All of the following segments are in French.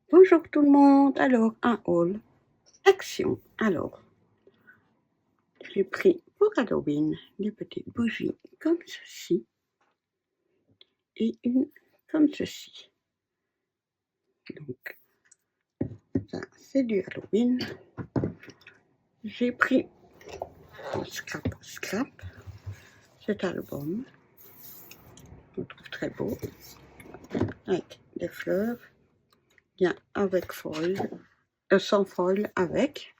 Bonjour tout le monde. Alors, un haul. Action. Alors, j'ai pris pour Halloween des petites bougies comme ceci et une comme ceci. Donc, ça, c'est du Halloween. J'ai pris Scrap, cet album. Je le trouve très beau, avec des fleurs. Bien avec foil, sans foil avec.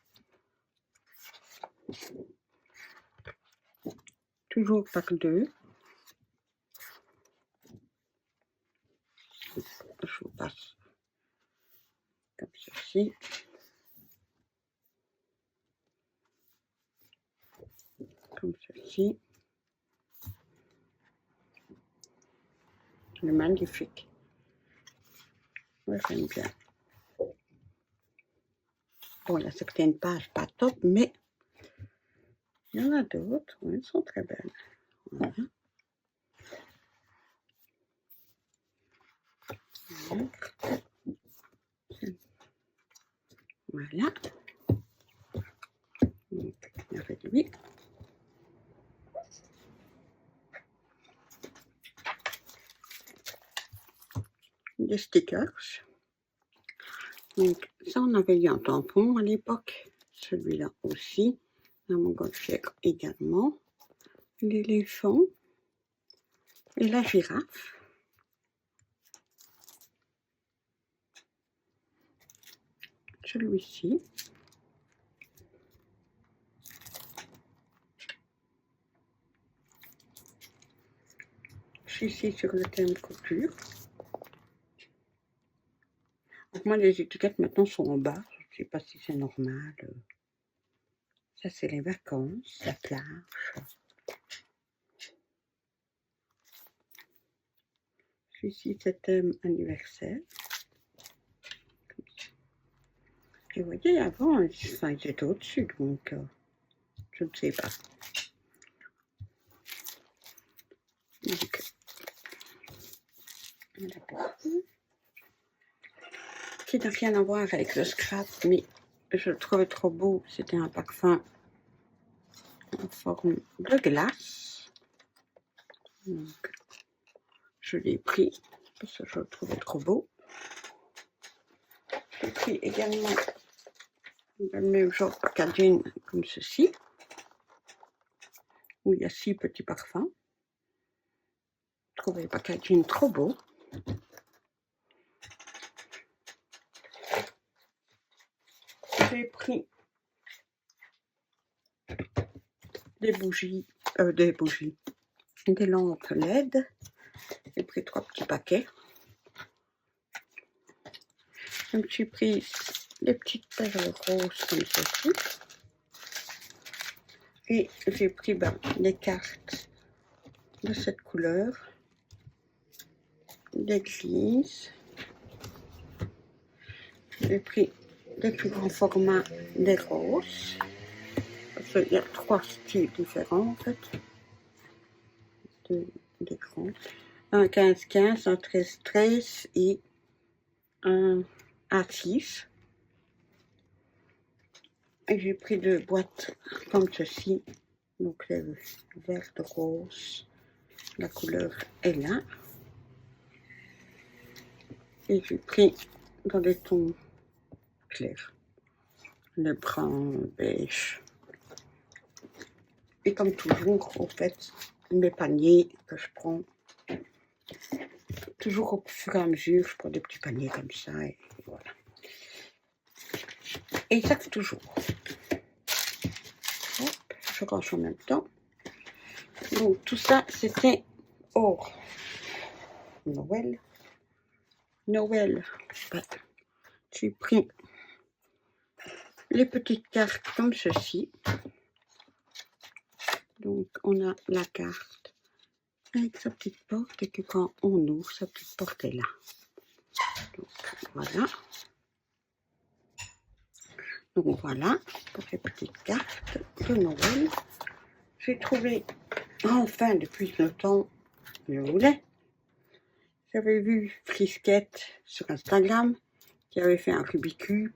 Toujours par deux. Je vous passe comme ceci. Comme ceci. C'est magnifique. Moi, j'aime bien. Bon, il y a certaines pages pas top, mais il y en a d'autres. Elles sont très belles. Voilà. Voilà. Donc, avec lui. Des stickers. Donc, ça, on avait eu un tampon à l'époque. Celui-là aussi. La montgolfière également. L'éléphant. Et la girafe. Celui-ci. Je suis ici sur le thème couture. Donc moi, les étiquettes maintenant sont en bas. Je ne sais pas si c'est normal. Ça, c'est les vacances, la plage. Ici, c'est thème anniversaire. Et vous voyez, avant, enfin, ils étaient au-dessus, donc je ne sais pas. Donc, qui n'a rien à voir avec le scrap, mais je le trouvais trop beau. C'était un parfum en forme de glace. Donc, je l'ai pris parce que je le trouvais trop beau. J'ai pris également le même genre packaging comme ceci, où il y a 6 petits parfums. Je trouvais le packaging trop beau. J'ai pris des lampes LED. J'ai pris 3 petits paquets. Je me suis pris des petites perles roses comme ceci. Et j'ai pris les cartes de cette couleur, d'église. J'ai pris des plus grands formats des roses. Parce qu'il y a 3 styles différents en fait. Des grands. Un 15-15, un 13-13 et un A6. Et j'ai pris 2 boîtes comme ceci. Donc le vert rose, la couleur est là. Et j'ai pris dans des tons clairs. Le brun, le beige. Et comme toujours, au fait, mes paniers que je prends, toujours au fur et à mesure, je prends des petits paniers comme ça et voilà. Et ça fait toujours. Hop, je range en même temps. Donc tout ça, c'était hors Noël. J'ai pris les petites cartes comme ceci. Donc on a la carte avec sa petite porte et que quand on ouvre, sa petite porte est là. Donc voilà. Donc voilà pour les petites cartes de Noël. J'ai trouvé enfin depuis longtemps, je voulais. J'avais vu Frisquette sur Instagram qui avait fait un Rubik's Cube.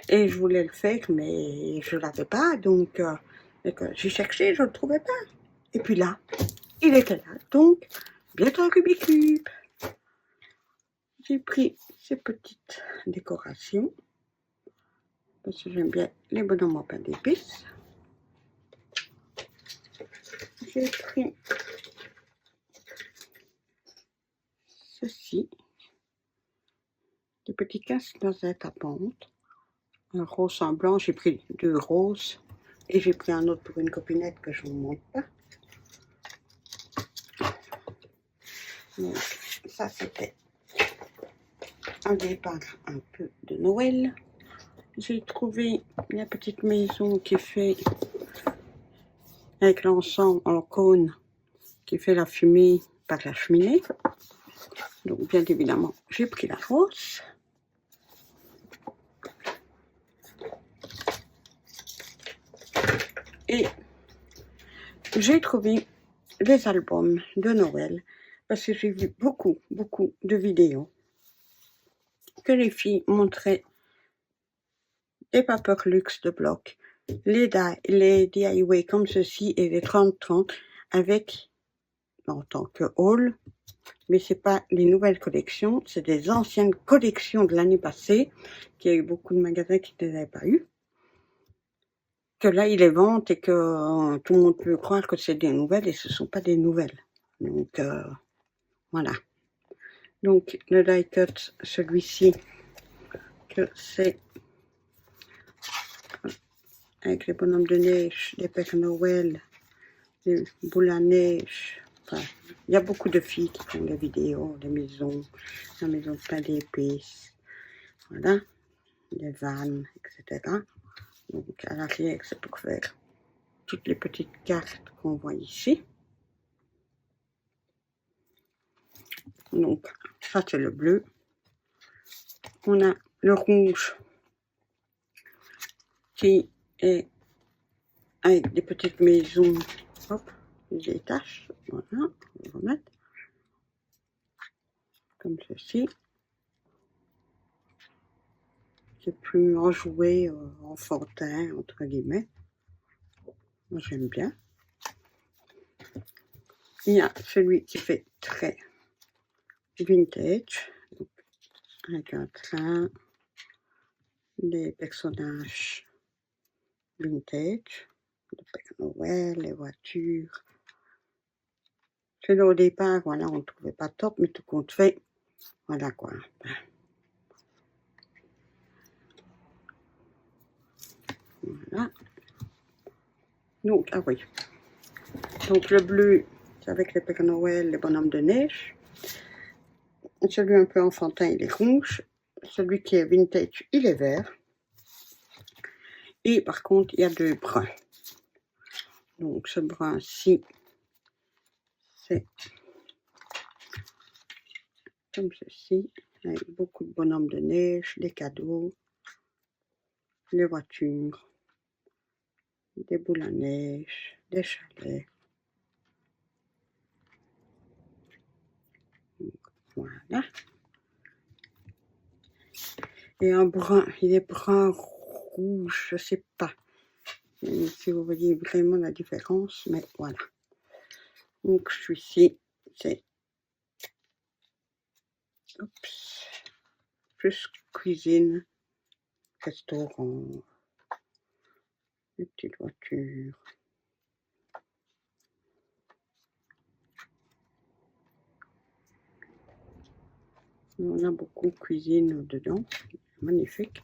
Et je voulais le faire, mais je ne l'avais pas. Donc, j'ai cherché, je ne le trouvais pas. Et puis là, il était là. Donc, bientôt un Rubik's Cube. J'ai pris ces petites décorations. Parce que j'aime bien les bonhommes en pain d'épices. J'ai pris ceci. Des petits casse-noisettes à pente. Un rose en blanc. J'ai pris 2 roses. Et j'ai pris un autre pour une copinette que je ne vous montre pas. Donc, ça c'était un départ un peu de Noël. J'ai trouvé la petite maison qui fait avec l'encens en cône qui fait la fumée par la cheminée. Donc bien évidemment j'ai pris la rose. Et j'ai trouvé les albums de Noël parce que j'ai vu beaucoup de vidéos que les filles montraient des paperluxe de blocs, les DIY comme ceci et les 30-30 avec, en tant que haul, mais c'est pas les nouvelles collections, c'est des anciennes collections de l'année passée, qu'il y a eu beaucoup de magasins qui ne les avaient pas eu, que là ils les vendent et que tout le monde peut croire que c'est des nouvelles et ce sont pas des nouvelles. Donc voilà. Donc le die cut, celui-ci, que c'est avec les bonhommes de neige, les Pères Noël, les boules à neige. Enfin, il y a beaucoup de filles qui font des vidéos, des maisons, la maison de pain d'épices, voilà, des vannes, etc. Donc à l'arrière, c'est pour faire toutes les petites cartes qu'on voit ici. Donc ça c'est le bleu. On a le rouge qui est avec des petites maisons, hop, des taches, voilà, on va remettre comme ceci. C'est plus enjoué, enfantin, entre guillemets. Moi j'aime bien. Il y a celui qui fait très vintage, donc, avec un train, des personnages vintage, le Père Noël, les voitures. Celui au départ, voilà, on ne trouvait pas top, mais tout compte fait, voilà quoi. Voilà. Donc, ah oui. Donc le bleu, c'est avec les Père Noël, les bonhommes de neige. Celui un peu enfantin, il est rouge. Celui qui est vintage, il est vert. Et par contre, il y a 2 bruns. Donc ce brun-ci, c'est comme ceci, avec beaucoup de bonhommes de neige, des cadeaux, les voitures, des boules à neige, des chalets. Voilà. Et un brun, il est brun rouge, je sais pas si vous voyez vraiment la différence, mais voilà. Donc celui-ci, c'est plus cuisine, restaurant, les petites voitures. On a beaucoup de cuisine dedans, magnifique.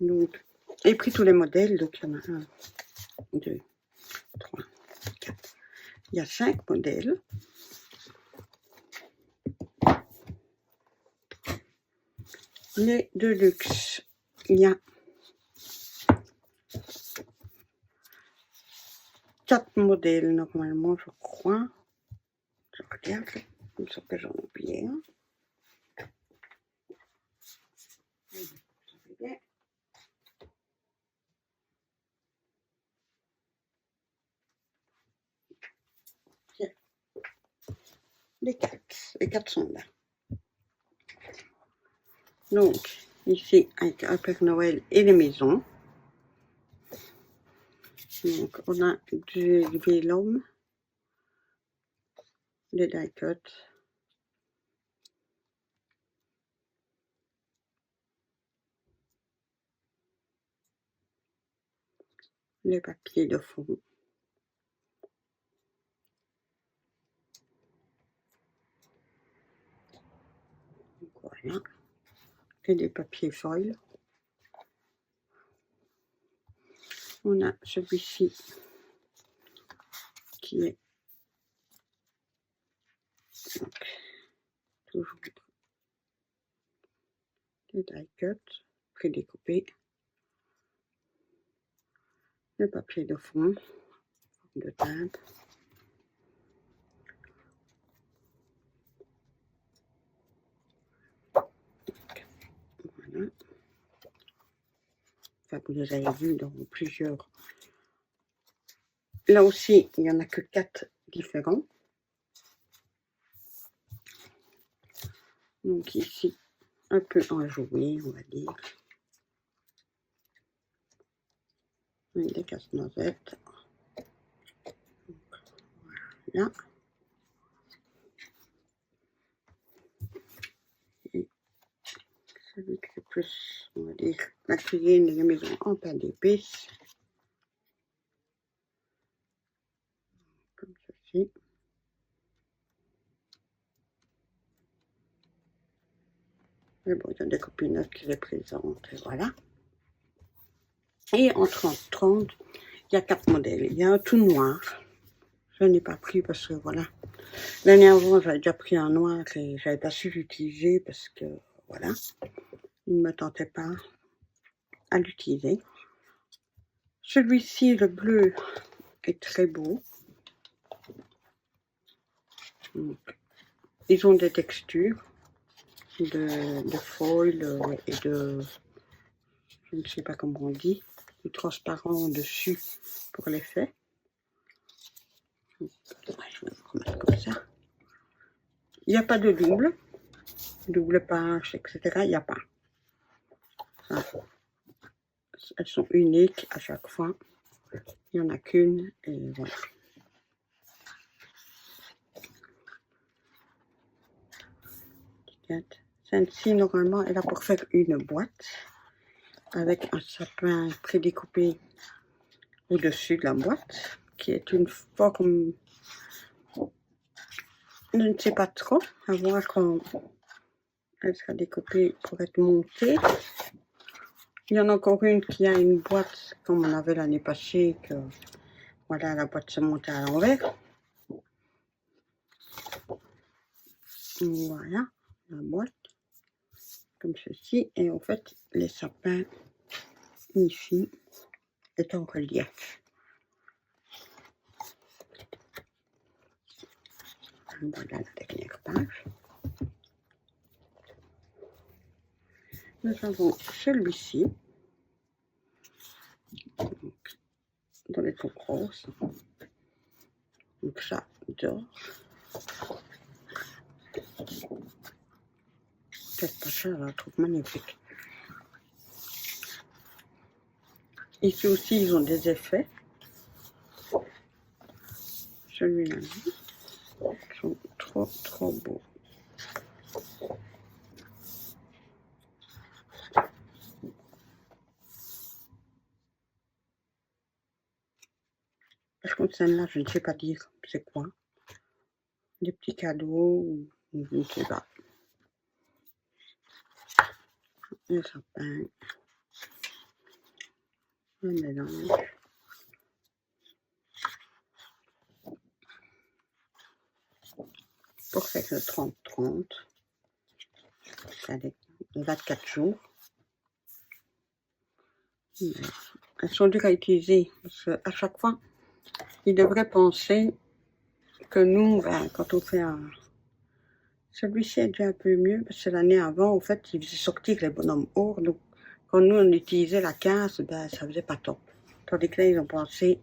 Donc, j'ai pris tous les modèles, donc il y en a 1, 2, 3, 4. Il y a 5 modèles. Les Deluxe, il y a 4 modèles normalement, je crois. Je regarde, il me semble que j'en ai oublié un. Les 4 sont là. Donc, ici, avec un Père Noël et les maisons. Donc, on a du vélum, les die-cut, les papiers de fond. Voilà. Et des papiers foil. On a celui-ci qui est donc, toujours des die-cut prédécoupés. Le papier de fond, de teinte. Voilà. Ça, vous les avez vus dans plusieurs. Là aussi, il n'y en a que 4 différents. Donc ici, un peu enjoué, on va dire. Des casse-noisettes. Voilà. Et celui qui est plus, on va dire, la cuisine et la maison en pain d'épices. Comme ceci. Mais bon, il y a des copines qui les présentent, et voilà. Et en 30-30, il y a 4 modèles. Il y a un tout noir. Je n'ai pas pris parce que voilà. L'année avant, j'avais déjà pris un noir et j'avais pas su l'utiliser parce que voilà. Il ne me tentait pas à l'utiliser. Celui-ci, le bleu, est très beau. Donc, ils ont des textures de foil et de, je ne sais pas comment on dit, du transparent dessus pour l'effet. Je vais remettre comme ça. Il n'y a pas de double page, etc. Il n'y a pas. Ça, elles sont uniques à chaque fois. Il n'y en a qu'une et voilà. Celle-ci, normalement, elle a pour faire une boîte avec un sapin prédécoupé au-dessus de la boîte, qui est une forme, je ne sais pas trop, à voir quand elle sera découpée pour être montée. Il y en a encore une qui a une boîte, comme on avait l'année passée, que voilà, la boîte se monte à l'envers. Voilà, la boîte, comme ceci. Et en fait, les sapins, ici, est en relief. Voilà la dernière page. Nous avons celui-ci, dans les tons roses. Donc j'adore. Cette page-là, je la trouve magnifique. Ici aussi, ils ont des effets. Celui-là, ils sont trop beaux. Par contre, celle-là, je ne sais pas dire c'est quoi. Des petits cadeaux, ou je ne sais pas. Le sapin. Un mélange. Pour faire le 30-30. Allez, 24 jours. Elles sont dures à utiliser. Parce qu'à chaque fois, ils devraient penser que nous, ben, quand on fait un... Celui-ci est déjà un peu mieux, parce que l'année avant, en fait, ils faisaient sortir les bonhommes or. Donc, quand nous, on utilisait la casse, ben, ça faisait pas top. Tandis que là, ils ont pensé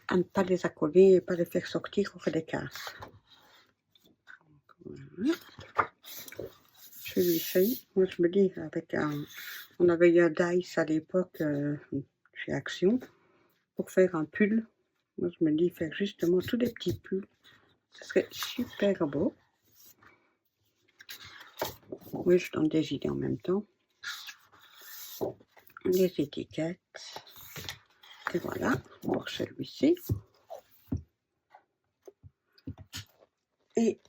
à ne pas les accoler et pas les faire sortir pour faire des casses. Voilà. celui-ci, moi je me dis, avec on avait eu un Dice à l'époque chez Action, pour faire un pull. Moi je me dis, faire justement tous des petits pulls, ce serait super beau. Oui, je donne des idées en même temps. Les étiquettes. Et voilà, pour celui-ci. Et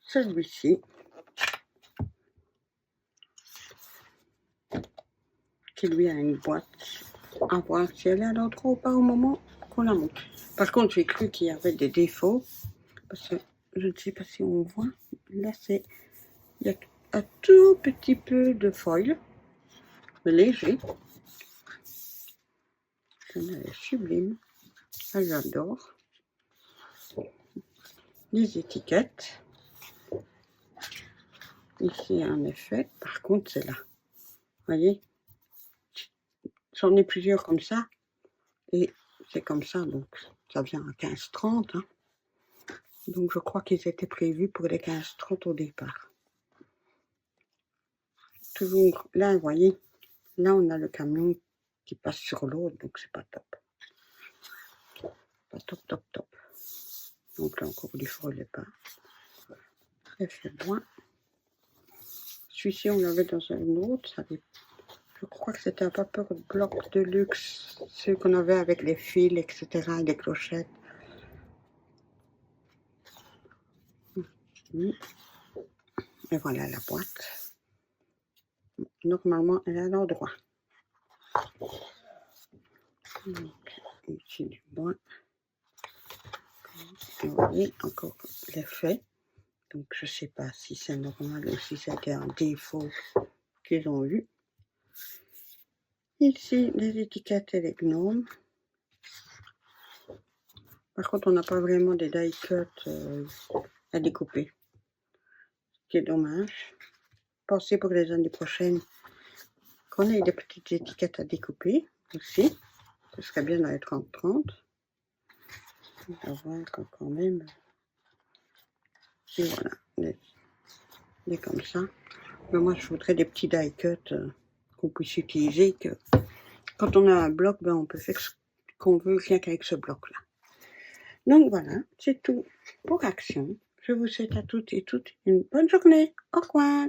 celui-ci, qui lui a une boîte, à voir si elle est à l'endroit ou pas au moment qu'on la monte. Par contre, j'ai cru qu'il y avait des défauts, parce que je ne sais pas si on voit, là c'est, il y a un tout petit peu de foil, léger. Elle est sublime, elle j'adore. Les étiquettes. Ici, en effet, par contre, c'est là. Vous voyez, j'en ai plusieurs comme ça. Et c'est comme ça, donc ça vient à 15,30. Hein. Donc je crois qu'ils étaient prévus pour les 15,30 au départ. Toujours, là, vous voyez, là on a le camion qui passe sur l'eau, donc c'est pas top. Pas top, top, top. Donc là encore du foil pas. Très faible. Celui-ci, on l'avait dans un autre. Ça avait... Je crois que c'était un papier bloc de luxe, ceux qu'on avait avec les fils, etc., et les clochettes. Et voilà la boîte. Normalement, elle est à l'endroit. Donc, ici du bois. Et vous voyez encore l'effet. Donc, je ne sais pas si c'est normal ou si c'était un défaut qu'ils ont eu. Ici, les étiquettes et les gnomes. Par contre, on n'a pas vraiment des die cuts à découper. Ce qui est dommage. Pensez pour les années prochaines qu'on ait des petites étiquettes à découper aussi. Ce serait bien dans les 30-30. On va voir quand même. Et voilà, les comme ça. Mais moi, je voudrais des petits die cuts qu'on puisse utiliser. Que quand on a un bloc, ben, on peut faire ce qu'on veut rien qu'avec ce bloc-là. Donc voilà, c'est tout pour Action. Je vous souhaite à toutes et toutes une bonne journée. Au revoir.